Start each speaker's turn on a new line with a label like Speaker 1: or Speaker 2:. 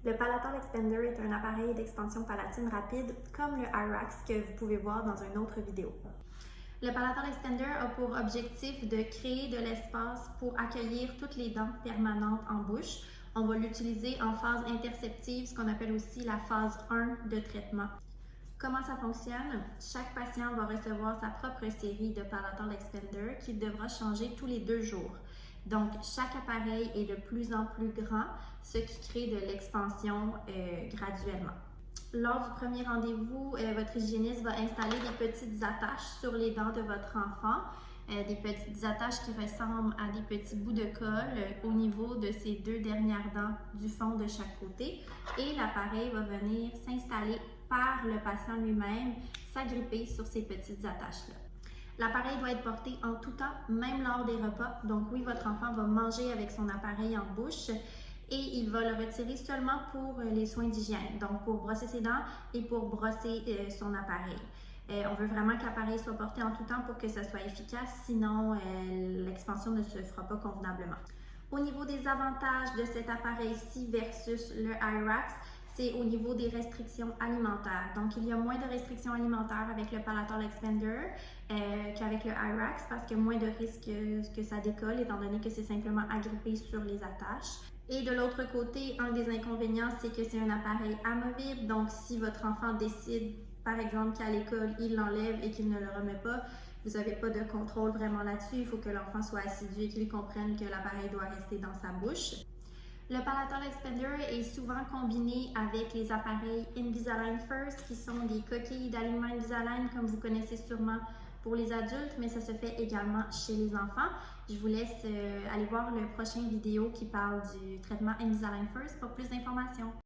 Speaker 1: Le Palatal Expander est un appareil d'expansion palatine rapide comme le IRAX que vous pouvez voir dans une autre vidéo. Le Palatal Expander a pour objectif de créer de l'espace pour accueillir toutes les dents permanentes en bouche. On va l'utiliser en phase interceptive, ce qu'on appelle aussi la phase 1 de traitement. Comment ça fonctionne? Chaque patient va recevoir sa propre série de Palatal Expander qui devra changer tous les 2 jours. Donc, chaque appareil est de plus en plus grand, ce qui crée de l'expansion graduellement. Lors du premier rendez-vous, votre hygiéniste va installer des petites attaches sur les dents de votre enfant, des petites attaches qui ressemblent à des petits bouts de colle au niveau de ces 2 dernières dents du fond de chaque côté, et l'appareil va venir s'installer par le patient lui-même, s'agripper sur ces petites attaches-là. L'appareil doit être porté en tout temps, même lors des repas. Donc oui, votre enfant va manger avec son appareil en bouche et il va le retirer seulement pour les soins d'hygiène, donc pour brosser ses dents et pour brosser son appareil. On veut vraiment que l'appareil soit porté en tout temps pour que ça soit efficace, sinon l'expansion ne se fera pas convenablement. Au niveau des avantages de cet appareil-ci versus le IRAX, c'est au niveau des restrictions alimentaires. Donc, il y a moins de restrictions alimentaires avec le Palatal Expander qu'avec le IRAX parce qu'il y a moins de risques que ça décolle étant donné que c'est simplement agrippé sur les attaches. Et de l'autre côté, un des inconvénients, c'est que c'est un appareil amovible. Donc, si votre enfant décide, par exemple, qu'à l'école, il l'enlève et qu'il ne le remet pas, vous n'avez pas de contrôle vraiment là-dessus. Il faut que l'enfant soit assidu et qu'il comprenne que l'appareil doit rester dans sa bouche. Le Palatal Expander est souvent combiné avec les appareils Invisalign First, qui sont des coquilles d'alignement Invisalign, comme vous connaissez sûrement pour les adultes, mais ça se fait également chez les enfants. Je vous laisse aller voir le prochain vidéo qui parle du traitement Invisalign First pour plus d'informations.